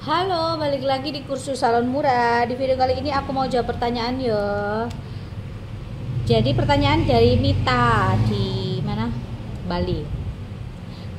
Halo, balik lagi di kursus salon murah. Di video kali ini aku mau jawab pertanyaan yo. Jadi pertanyaan dari Mita di mana? Bali.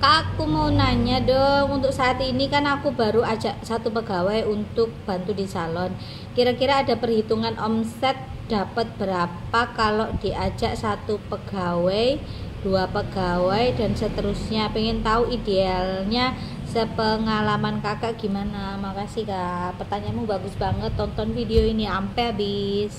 Kak, aku mau nanya dong, untuk saat ini kan aku baru ajak satu pegawai untuk bantu di salon. Kira-kira ada perhitungan omset dapat berapa kalau diajak satu pegawai, dua pegawai dan seterusnya. Pengen tahu idealnya sepengalaman kakak gimana. Makasih kak, pertanyaanmu bagus banget. Tonton video ini sampai habis.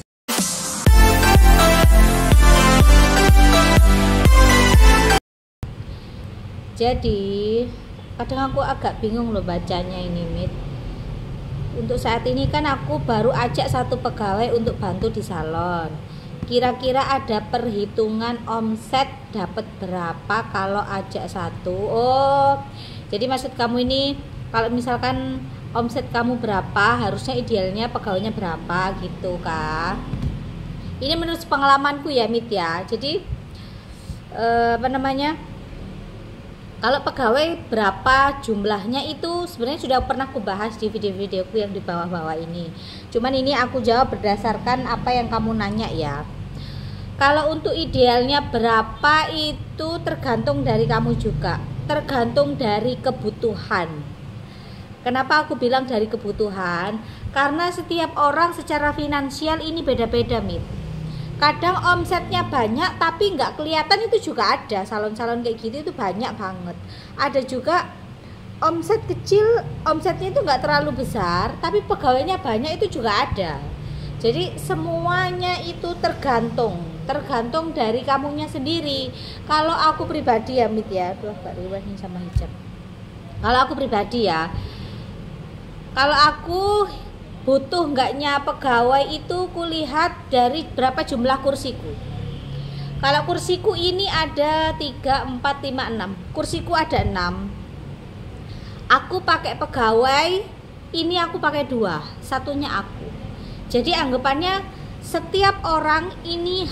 Jadi kadang aku agak bingung loh bacanya ini, Mit. Untuk saat ini kan aku baru ajak satu pegawai untuk bantu di salon. Kira-kira ada perhitungan omset dapat berapa kalau ajak satu? Oh, jadi maksud kamu ini kalau misalkan omset kamu berapa, harusnya idealnya pegawainya berapa gitu kak? Ini menurut pengalamanku ya, Mit ya. Jadi kalau pegawai berapa jumlahnya itu sebenarnya sudah pernah aku bahas di video-videoku yang di bawah-bawah ini. Cuman ini aku jawab berdasarkan apa yang kamu nanya ya. Kalau untuk idealnya berapa itu tergantung dari kamu juga, tergantung dari kebutuhan. Kenapa aku bilang dari kebutuhan? Karena setiap orang secara finansial ini beda-beda, Mit. Kadang omsetnya banyak tapi nggak kelihatan, itu juga ada. Salon-salon kayak gitu itu banyak banget. Ada juga omset kecil, omsetnya itu nggak terlalu besar tapi pegawainya banyak, itu juga ada. Jadi semuanya itu tergantung dari kamunya sendiri. Kalau aku pribadi ya, Mit ya, agak riweh nih sama hijab. Kalau aku pribadi ya, kalau aku butuh enggaknya pegawai itu kulihat dari berapa jumlah kursiku. Kalau kursiku ini ada 3, 4, 5, 6. Kursiku ada 6. Aku pakai pegawai, ini aku pakai 2, satunya aku. Jadi anggapannya setiap orang ini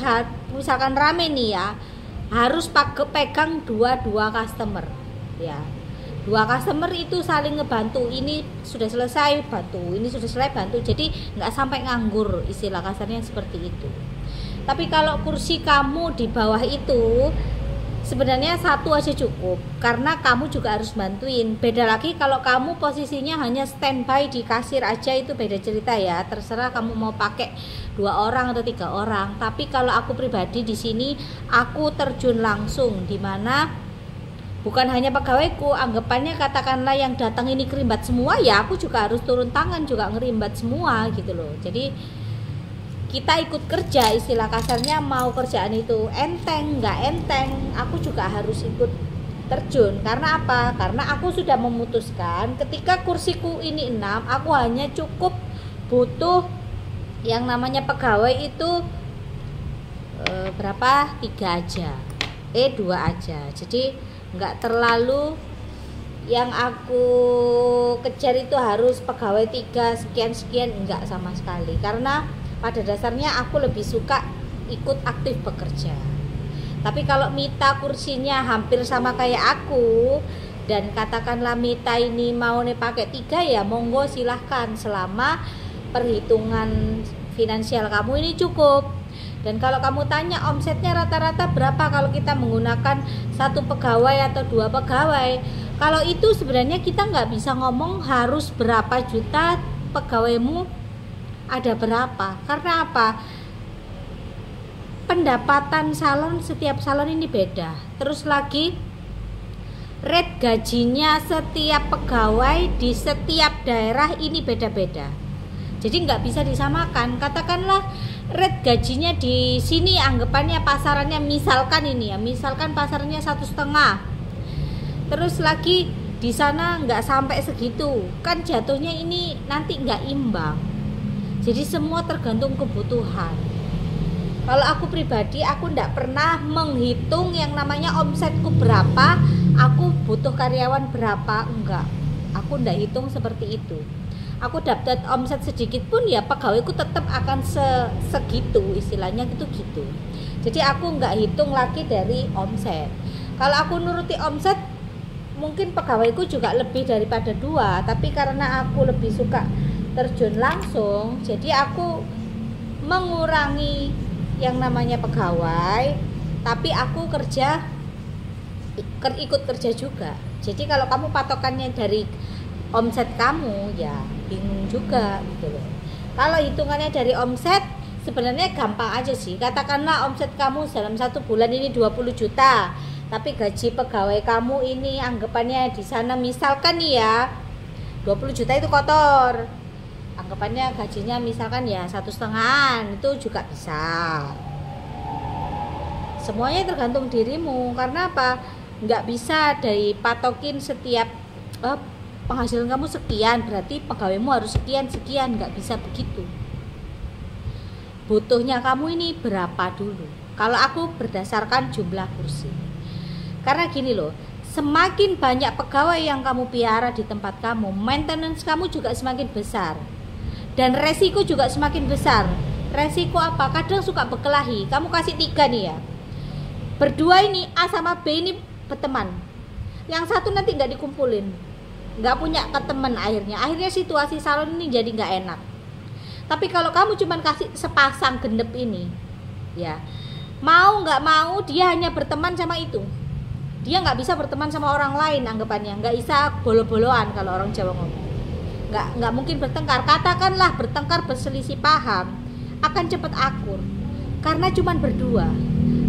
misalkan rame nih ya, harus pegang 2 customer ya. 2 customer itu saling ngebantu, ini sudah selesai bantu, ini sudah selesai bantu, jadi nggak sampai nganggur, istilah kasarnya seperti itu. Tapi kalau kursi kamu di bawah itu sebenarnya satu aja cukup, karena kamu juga harus bantuin. Beda lagi kalau kamu posisinya hanya standby di kasir aja, itu beda cerita ya, terserah kamu mau pakai 2 orang atau 3 orang. Tapi kalau aku pribadi di sini aku terjun langsung, dimana bukan hanya pegawaiku, anggapannya katakanlah yang datang ini kerimbat semua, ya aku juga harus turun tangan juga ngerimbat semua gitu loh. Jadi kita ikut kerja, istilah kasarnya, mau kerjaan itu enteng nggak enteng, aku juga harus ikut terjun. Karena apa? Karena aku sudah memutuskan ketika kursiku ini 6, aku hanya cukup butuh yang namanya pegawai itu berapa? 3 aja, 2 aja. Jadi nggak terlalu yang aku kejar itu harus pegawai 3 sekian enggak sama sekali, karena pada dasarnya aku lebih suka ikut aktif bekerja. Tapi kalau Mita kursinya hampir sama kayak aku dan katakanlah Mita ini mau nih pakai 3, ya monggo silahkan, selama perhitungan finansial kamu ini cukup. Dan kalau kamu tanya omsetnya rata-rata berapa kalau kita menggunakan satu pegawai atau 2 pegawai, kalau itu sebenarnya kita nggak bisa ngomong harus berapa juta pegawaimu ada berapa. Karena apa? Pendapatan salon, setiap salon ini beda. Terus lagi rate gajinya setiap pegawai di setiap daerah ini beda-beda. Jadi nggak bisa disamakan. Katakanlah rate gajinya di sini anggapannya pasarannya misalkan ini ya, misalkan pasarnya 1,5, terus lagi di sana nggak sampai segitu, kan jatuhnya ini nanti nggak imbang. Jadi semua tergantung kebutuhan. Kalau aku pribadi, aku nggak pernah menghitung yang namanya omsetku berapa, aku butuh karyawan berapa, enggak. Aku nggak hitung seperti itu. Aku dapat omset sedikit pun ya pegawaiku tetap akan segitu, istilahnya gitu. Jadi aku nggak hitung lagi dari omset. Kalau aku nuruti omset, mungkin pegawaiku juga lebih daripada 2, tapi karena aku lebih suka terjun langsung, jadi aku mengurangi yang namanya pegawai, tapi aku ikut kerja juga. Jadi kalau kamu patokannya dari omset kamu, ya bingung juga gitu loh. Kalau hitungannya dari omset, sebenarnya gampang aja sih. Katakanlah omset kamu dalam 1 bulan ini 20 juta, tapi gaji pegawai kamu ini anggapannya di sana misalkan nih ya 20 juta itu kotor, anggapannya gajinya misalkan ya 1,5, itu juga bisa. Semuanya tergantung dirimu. Karena apa? Nggak bisa dari patokin setiap penghasilan kamu sekian berarti pegawaimu harus sekian, nggak bisa begitu. Butuhnya kamu ini berapa dulu. Kalau aku berdasarkan jumlah kursi. Karena gini loh, semakin banyak pegawai yang kamu piara di tempat kamu, maintenance kamu juga semakin besar. Dan resiko juga semakin besar. Resiko apa? Kadang suka berkelahi. Kamu kasih 3 nih ya. Berdua ini, A sama B ini berteman. Yang satu nanti nggak dikumpulin. Nggak punya teman akhirnya situasi salon ini jadi nggak enak. Tapi kalau kamu cuma kasih sepasang gendep ini, ya mau nggak mau dia hanya berteman sama itu. Dia nggak bisa berteman sama orang lain, anggapannya nggak bisa bolo-boloan kalau orang Jawa ngomong. Nggak mungkin bertengkar. Katakanlah bertengkar, berselisih paham, akan cepat akur karena cuma berdua.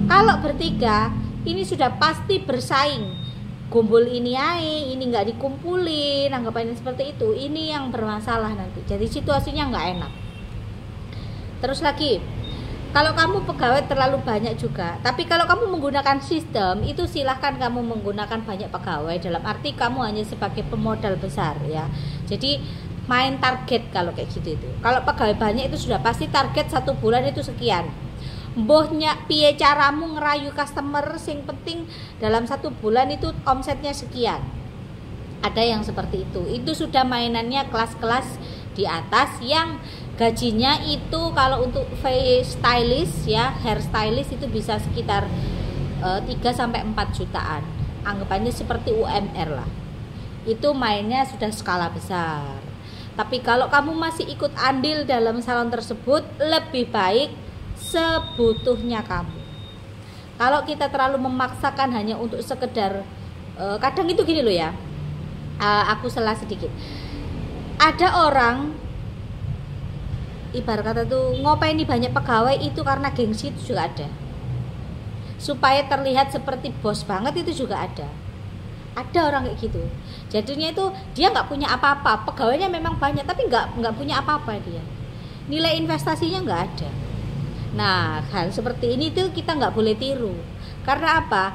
Kalau bertiga ini sudah pasti bersaing, kumpul ini ini nggak dikumpulin, anggapannya seperti itu. Ini yang bermasalah nanti, jadi situasinya nggak enak. Terus lagi, kalau kamu pegawai terlalu banyak juga, tapi kalau kamu menggunakan sistem itu silahkan kamu menggunakan banyak pegawai, dalam arti kamu hanya sebagai pemodal besar ya. Jadi main target kalau kayak gitu itu. Kalau pegawai banyak itu sudah pasti target 1 bulan itu sekian. Mbohnya piye caramu ngerayu customer, sing penting dalam 1 bulan itu omsetnya sekian. Ada yang seperti itu. Itu sudah mainannya kelas-kelas di atas yang gajinya itu kalau untuk face stylist ya, hair stylist itu bisa sekitar 3-4 jutaan. Anggapannya seperti UMR lah. Itu mainnya sudah skala besar. Tapi kalau kamu masih ikut andil dalam salon tersebut, lebih baik sebutuhnya kamu. Kalau kita terlalu memaksakan hanya untuk sekedar kadang itu gini loh ya, aku salah sedikit. Ada orang ibarat kata tuh ngopeni banyak pegawai itu karena gengsi, itu juga ada. Supaya terlihat seperti bos banget itu juga ada. Ada orang kayak gitu. Jadinya itu dia nggak punya apa-apa, pegawainya memang banyak tapi nggak punya apa-apa dia. Nilai investasinya nggak ada. Nah, hal seperti ini tuh kita nggak boleh tiru. Karena apa?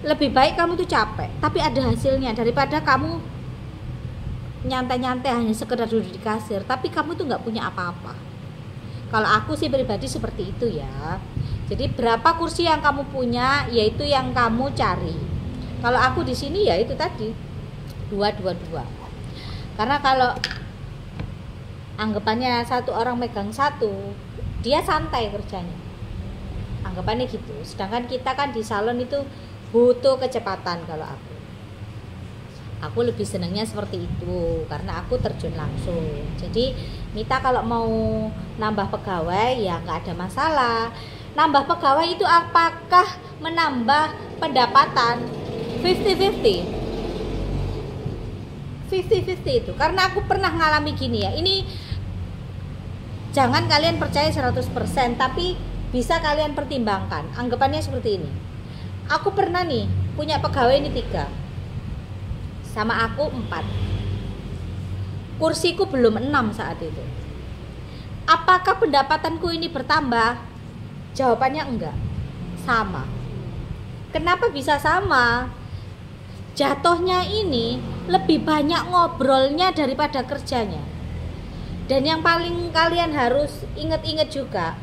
Lebih baik kamu tuh capek tapi ada hasilnya daripada kamu nyantai-nyantai hanya sekedar duduk di kasir tapi kamu tuh nggak punya apa-apa. Kalau aku sih pribadi seperti itu ya. Jadi berapa kursi yang kamu punya, yaitu yang kamu cari. Kalau aku di sini ya itu tadi 2. Karena kalau anggapannya satu orang megang 1, dia santai kerjanya. Anggapannya gitu. Sedangkan kita kan di salon itu butuh kecepatan. Kalau aku lebih senangnya seperti itu karena aku terjun langsung. Jadi Mita kalau mau nambah pegawai ya nggak ada masalah. Nambah pegawai itu apakah menambah pendapatan? 50-50 itu. Karena aku pernah ngalami gini ya. Ini jangan kalian percaya 100%, tapi bisa kalian pertimbangkan. Anggapannya seperti ini. Aku pernah nih punya pegawai ini 3, sama aku 4. Kursiku belum 6 saat itu. Apakah pendapatanku ini bertambah? Jawabannya enggak. Sama. Kenapa bisa sama? Jatuhnya ini lebih banyak ngobrolnya daripada kerjanya. Dan yang paling kalian harus ingat-ingat juga,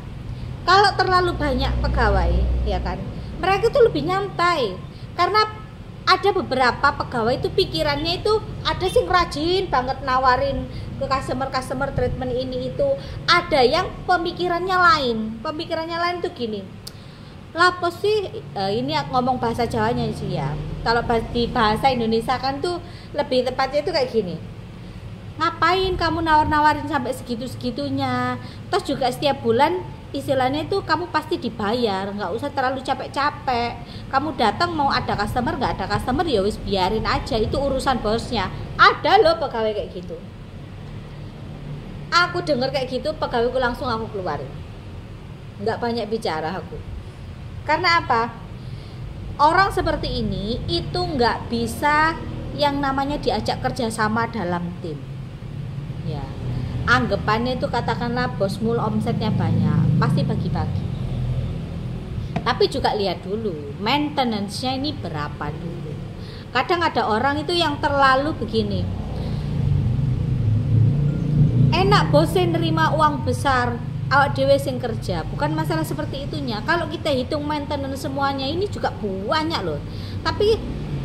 kalau terlalu banyak pegawai ya kan, mereka itu lebih nyantai. Karena ada beberapa pegawai itu pikirannya itu ada sing rajin banget nawarin ke customer treatment ini itu. Ada yang pemikirannya lain tuh gini, Lapo sih ini ngomong bahasa Jawanya sih ya. Kalau di bahasa Indonesia kan tuh lebih tepatnya itu kayak gini. Ngapain kamu nawar-nawarin sampai segitu-segitunya? Terus juga setiap bulan istilahnya itu kamu pasti dibayar, nggak usah terlalu capek-capek. Kamu datang mau ada customer nggak ada customer ya wis biarin aja, itu urusan bosnya. Ada loh pegawai kayak gitu. Aku denger kayak gitu pegawaiku langsung aku keluarin. Nggak banyak bicara aku. Karena apa? Orang seperti ini itu nggak bisa yang namanya diajak kerjasama dalam tim. Ya, anggapannya itu katakanlah bos mul omsetnya banyak, pasti bagi-bagi. Tapi juga lihat dulu maintenance-nya ini berapa dulu. Kadang ada orang itu yang terlalu begini, enak bosnya nerima uang besar, awak dewe sing kerja. Bukan masalah seperti itunya. Kalau kita hitung maintenance semuanya ini juga banyak loh. Tapi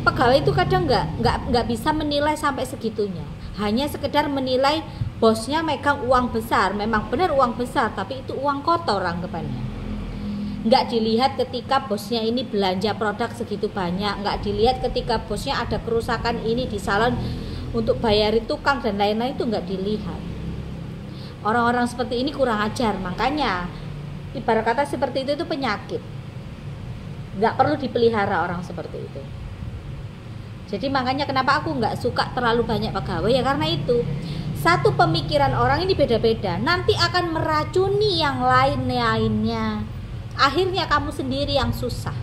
pegawai itu kadang nggak bisa menilai sampai segitunya. Hanya sekedar menilai bosnya megang uang besar. Memang benar uang besar, tapi itu uang kotor anggapannya. Nggak dilihat ketika bosnya ini belanja produk segitu banyak. Nggak dilihat ketika bosnya ada kerusakan ini di salon untuk bayari tukang dan lain-lain, itu nggak dilihat. Orang-orang seperti ini kurang ajar. Makanya ibarat kata seperti itu penyakit. Nggak perlu dipelihara orang seperti itu. Jadi makanya kenapa aku nggak suka terlalu banyak pegawai ya, karena itu satu pemikiran orang ini beda-beda, nanti akan meracuni yang lainnya. Akhirnya kamu sendiri yang susah.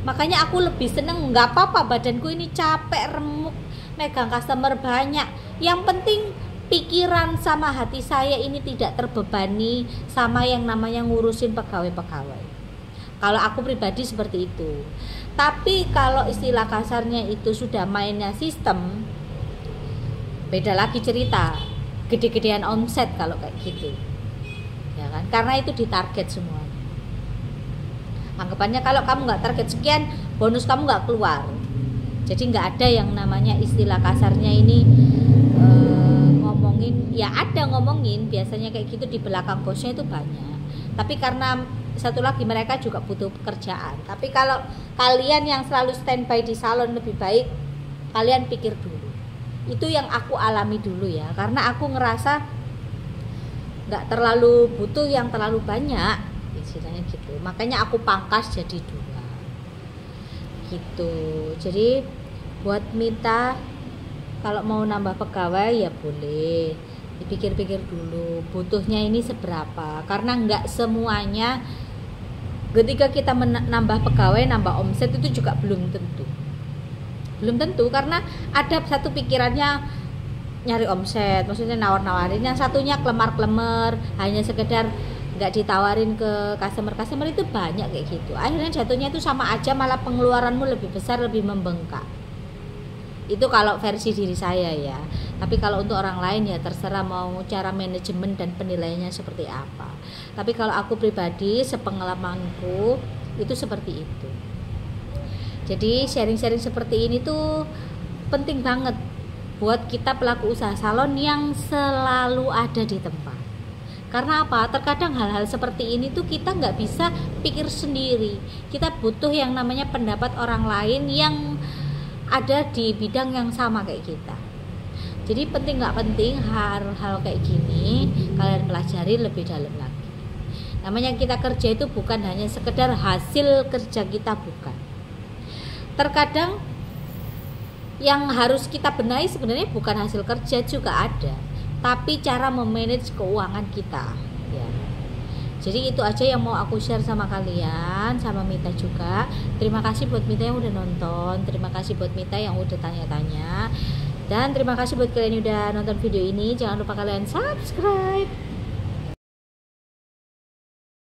Makanya aku lebih seneng, nggak apa-apa badanku ini capek remuk megang customer banyak, yang penting pikiran sama hati saya ini tidak terbebani sama yang namanya ngurusin pegawai-pegawai. Kalau aku pribadi seperti itu. Tapi kalau istilah kasarnya itu sudah mainnya sistem, beda lagi cerita. Gede-gedean omset kalau kayak gitu, ya kan? Karena itu ditarget semuanya. Anggapannya kalau kamu nggak target sekian, bonus kamu nggak keluar. Jadi nggak ada yang namanya istilah kasarnya ini ngomongin. Ya ada ngomongin, biasanya kayak gitu di belakang bosnya itu banyak. Tapi karena satu lagi mereka juga butuh pekerjaan. Tapi kalau kalian yang selalu standby di salon, lebih baik kalian pikir dulu. Itu yang aku alami dulu ya, karena aku ngerasa nggak terlalu butuh yang terlalu banyak istilahnya gitu. Makanya aku pangkas jadi 2 gitu. Jadi buat Mita, kalau mau nambah pegawai ya boleh, dipikir-pikir dulu butuhnya ini seberapa. Karena nggak semuanya ketika kita menambah pegawai, nambah omset itu juga belum tentu, karena ada satu pikirannya nyari omset, maksudnya nawar-nawarin, yang satunya kelemar-kelemar, hanya sekedar nggak ditawarin ke customer itu banyak kayak gitu. Akhirnya jatuhnya itu sama aja, malah pengeluaranmu lebih besar, lebih membengkak. Itu kalau versi diri saya ya. Tapi kalau untuk orang lain ya terserah mau cara manajemen dan penilaiannya seperti apa. Tapi kalau aku pribadi, sepengalamanku itu seperti itu. Jadi sharing-sharing seperti ini tuh penting banget buat kita pelaku usaha salon yang selalu ada di tempat. Karena apa? Terkadang hal-hal seperti ini tuh kita nggak bisa pikir sendiri. Kita butuh yang namanya pendapat orang lain yang ada di bidang yang sama kayak kita. Jadi penting nggak penting hal-hal kayak gini kalian pelajari lebih dalam lagi. Namanya kita kerja itu bukan hanya sekedar hasil kerja kita, bukan. Terkadang yang harus kita benahi sebenarnya bukan hasil kerja juga ada, tapi cara memanage keuangan kita ya. Jadi itu aja yang mau aku share sama kalian, sama Mita juga. Terima kasih buat Mita yang udah nonton, terima kasih buat Mita yang udah tanya-tanya, dan terima kasih buat kalian yang udah nonton video ini. Jangan lupa kalian subscribe.